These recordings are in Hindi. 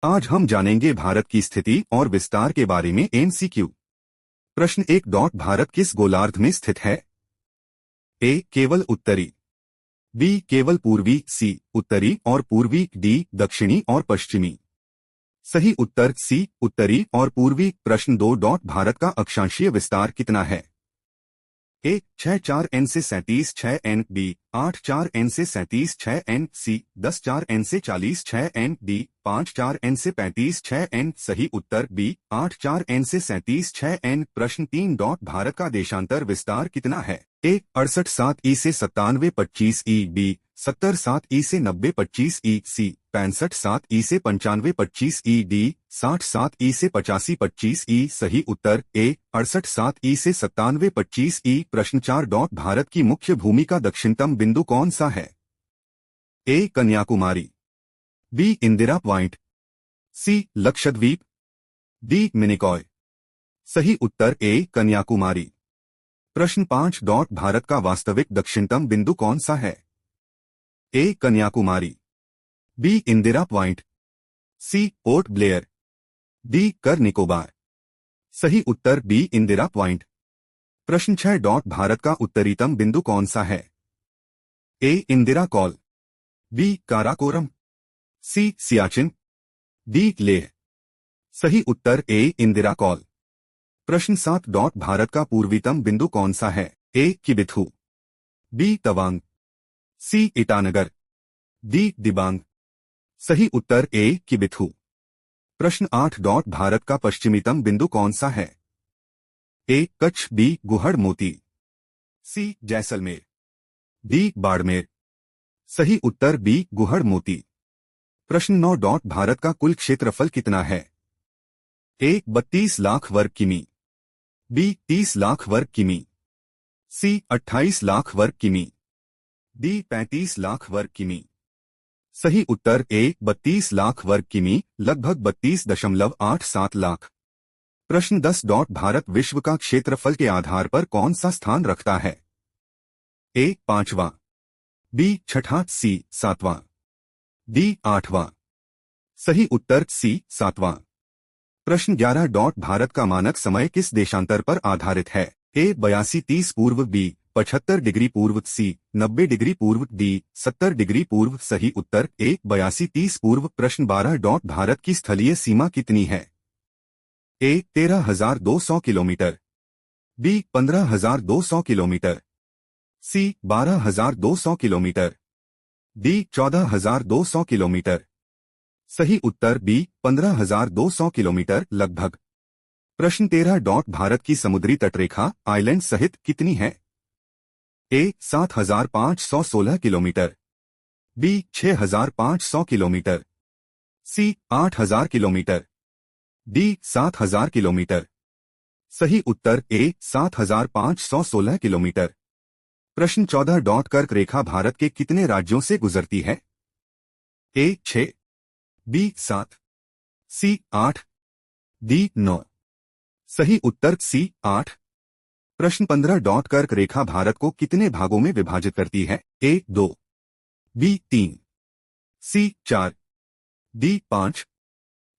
आज हम जानेंगे भारत की स्थिति और विस्तार के बारे में एमसीक्यू। प्रश्न 1 भारत किस गोलार्ध में स्थित है? ए केवल उत्तरी, बी केवल पूर्वी, सी उत्तरी और पूर्वी, डी दक्षिणी और पश्चिमी। सही उत्तर सी उत्तरी और पूर्वी। प्रश्न 2 भारत का अक्षांशीय विस्तार कितना है? ए 6 4 n से 37 6 n, बी 8 4 n से 37 6 n, सी 10 4 n से 40 6 n, डी 5 4 n से 35 6 n। सही उत्तर बी 8 4 n से 37 6 n। प्रश्न 3 भारत का देशांतर विस्तार कितना है? ए 68 7 ई से 97 25 ई, बी 70 7 ई से 90 25 ई, सी 65 7 ई से 95 25 ई, डी 60 7 ई से 85 25 ई। सही उत्तर ए 68 7 ई से 97 25 ई। प्रश्न 4 भारत की मुख्य भूमि का दक्षिणतम बिंदु कौन सा है? ए कन्याकुमारी, बी इंदिरा पॉइंट, सी लक्षद्वीप, डी मिनिकॉय। सही उत्तर ए कन्याकुमारी। प्रश्न 5 भारत का वास्तविक दक्षिणतम बिंदु कौन सा है? ए कन्याकुमारी, बी इंदिरा पॉइंट, सी पोर्ट ब्लेयर, डी कर निकोबार। सही उत्तर बी इंदिरा पॉइंट। प्रश्न 6 भारत का उत्तरीतम बिंदु कौन सा है? ए इंदिरा कॉल, बी काराकोरम, सी सियाचिन, डी लेह। सही उत्तर ए इंदिरा कॉल। प्रश्न 7 भारत का पूर्वीतम बिंदु कौन सा है? ए किबिथु, बी तवांग, सी ईटानगर, डी दिबांग। सही उत्तर ए किबिथु। प्रश्न 8 भारत का पश्चिमीतम बिंदु कौन सा है? ए कच्छ, बी गुहड़ मोती, सी जैसलमेर, डी बाड़मेर। सही उत्तर बी गुहड़ मोती। प्रश्न 9 भारत का कुल क्षेत्रफल कितना है? ए 32 लाख वर्ग किमी, बी 30 लाख वर्ग किमी, सी 28 लाख वर्ग किमी, डी 35 लाख वर्ग किमी। सही उत्तर ए 32 लाख वर्ग किमी, लगभग 32.87 लाख। प्रश्न 10 भारत विश्व का क्षेत्रफल के आधार पर कौन सा स्थान रखता है? ए 5वां, बी 6ठा, सी 7वां, डी 8वां। सही उत्तर सी 7वां। प्रश्न 11 भारत का मानक समय किस देशांतर पर आधारित है? ए 82 30 पूर्व, बी 75 डिग्री पूर्व, सी 90 डिग्री पूर्व, डी 70 डिग्री पूर्व। सही उत्तर ए 82 30 पूर्व। प्रश्न 12 भारत की स्थलीय सीमा कितनी है? ए 13,200 किलोमीटर, बी 15,200 किलोमीटर, सी 12,200 किलोमीटर, डी 14,200 किलोमीटर। सही उत्तर बी 15,200 किलोमीटर लगभग। प्रश्न 13 भारत की समुद्री तटरेखा आइलैंड सहित कितनी है? ए 7,516 किलोमीटर, बी 6,500 किलोमीटर, सी 8,000 किलोमीटर, डी 7,000 किलोमीटर। सही उत्तर ए 7,516 किलोमीटर। प्रश्न 14 कर्क रेखा भारत के कितने राज्यों से गुजरती है? ए 6, बी 7, सी 8, डी 9। सही उत्तर सी 8। प्रश्न 15 कर्क रेखा भारत को कितने भागों में विभाजित करती है? ए 2, बी 3, सी 4, डी 5।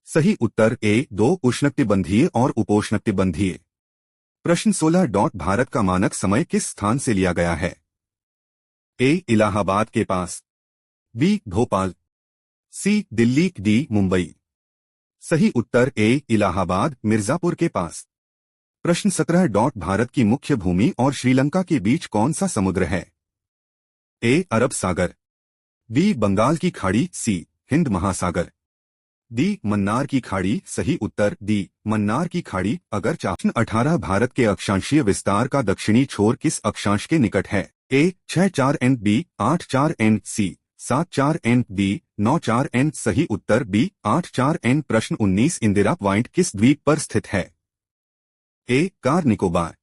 सही उत्तर ए 2 उष्णकटिबंधीय और उपोष्णकटिबंधीय। प्रश्न 16 भारत का मानक समय किस स्थान से लिया गया है? ए इलाहाबाद के पास, बी भोपाल, सी दिल्ली, डी मुंबई। सही उत्तर ए इलाहाबाद मिर्जापुर के पास। प्रश्न 17 भारत की मुख्य भूमि और श्रीलंका के बीच कौन सा समुद्र है? ए अरब सागर, बी बंगाल की खाड़ी, सी हिंद महासागर, डी मन्नार की खाड़ी। सही उत्तर डी मन्नार की खाड़ी। अगर प्रश्न 18 भारत के अक्षांशीय विस्तार का दक्षिणी छोर किस अक्षांश के निकट है? ए 6 4 n, बी 8 4 n, सी 7 4 n, डी 9 4 n। सही उत्तर बी 8 4 n। प्रश्न 19 इंदिरा पॉइंट किस द्वीप पर स्थित है? A Car Nicobar,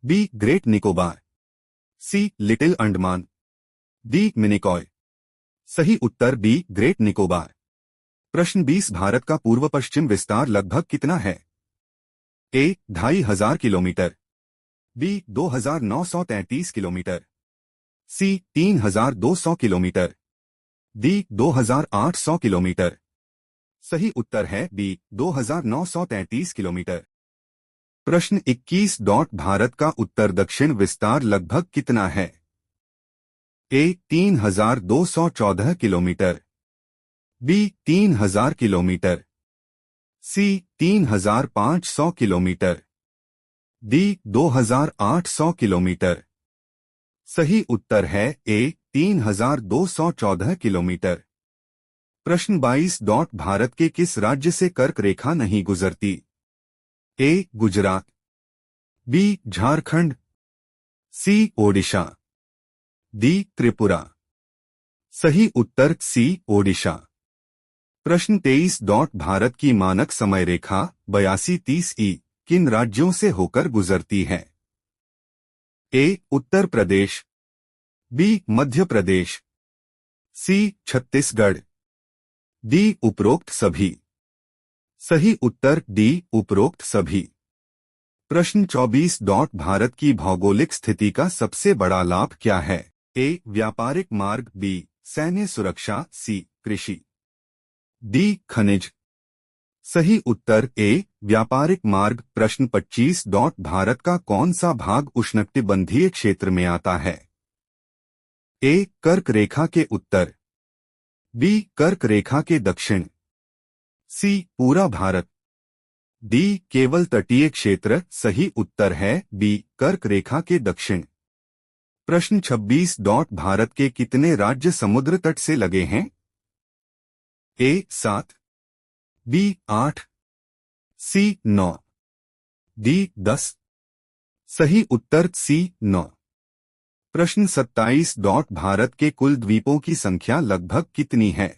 B Great Nicobar, C Little Andaman, D Minicoy. सही उत्तर बी ग्रेट निकोबार। प्रश्न 20 भारत का पूर्व पश्चिम विस्तार लगभग कितना है? ए 2,500 किलोमीटर, बी 2,933 किलोमीटर, सी 3,200 किलोमीटर, डी 2,800 किलोमीटर। सही उत्तर है बी 2933 किलोमीटर। प्रश्न 21 भारत का उत्तर दक्षिण विस्तार लगभग कितना है? ए 3214 किलोमीटर, बी 3000 किलोमीटर, सी 3500 किलोमीटर, डी 2800 किलोमीटर। सही उत्तर है ए 3214 किलोमीटर। प्रश्न 22 भारत के किस राज्य से कर्क रेखा नहीं गुजरती? ए गुजरात, बी झारखंड, सी ओडिशा, डी त्रिपुरा। सही उत्तर सी ओडिशा। प्रश्न 23 भारत की मानक समय रेखा 8230 ई किन राज्यों से होकर गुजरती है? ए उत्तर प्रदेश, बी मध्य प्रदेश, सी छत्तीसगढ़, डी उपरोक्त सभी। सही उत्तर डी उपरोक्त सभी। प्रश्न 24 भारत की भौगोलिक स्थिति का सबसे बड़ा लाभ क्या है? ए व्यापारिक मार्ग, बी सैन्य सुरक्षा, सी कृषि, डी खनिज। सही उत्तर ए व्यापारिक मार्ग। प्रश्न 25 भारत का कौन सा भाग उष्णकटिबंधीय क्षेत्र में आता है? ए कर्क रेखा के उत्तर, बी कर्क रेखा के दक्षिण, सी पूरा भारत, डी केवल तटीय क्षेत्र। सही उत्तर है बी कर्क रेखा के दक्षिण। प्रश्न 26 भारत के कितने राज्य समुद्र तट से लगे हैं? ए 7, बी 8, सी 9, डी 10। सही उत्तर सी 9। प्रश्न 27 भारत के कुल द्वीपों की संख्या लगभग कितनी है?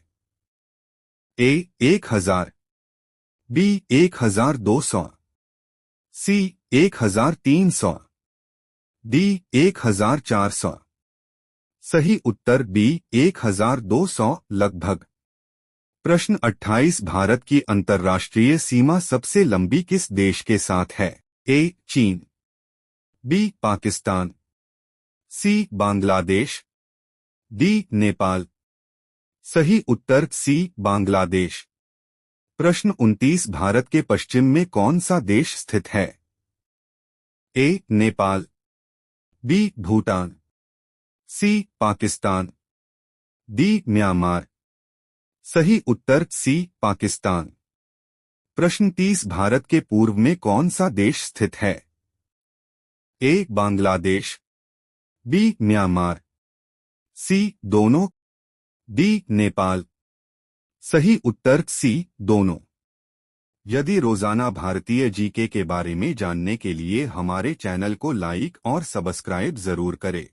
ए 1000, बी 1200, सी 1300, डी 1400। सही उत्तर बी 1200 लगभग। प्रश्न 28 भारत की अंतर्राष्ट्रीय सीमा सबसे लंबी किस देश के साथ है? ए चीन, बी पाकिस्तान, सी बांग्लादेश, डी नेपाल। सही उत्तर सी बांग्लादेश। प्रश्न 29 भारत के पश्चिम में कौन सा देश स्थित है? ए नेपाल, बी भूटान, सी पाकिस्तान, डी म्यांमार। सही उत्तर सी पाकिस्तान। प्रश्न 30 भारत के पूर्व में कौन सा देश स्थित है? ए बांग्लादेश, बी म्यांमार, सी दोनों, डी नेपाल। सही उत्तर सी दोनों। यदि रोजाना भारतीय जीके के बारे में जानने के लिए हमारे चैनल को लाइक और सब्सक्राइब जरूर करें।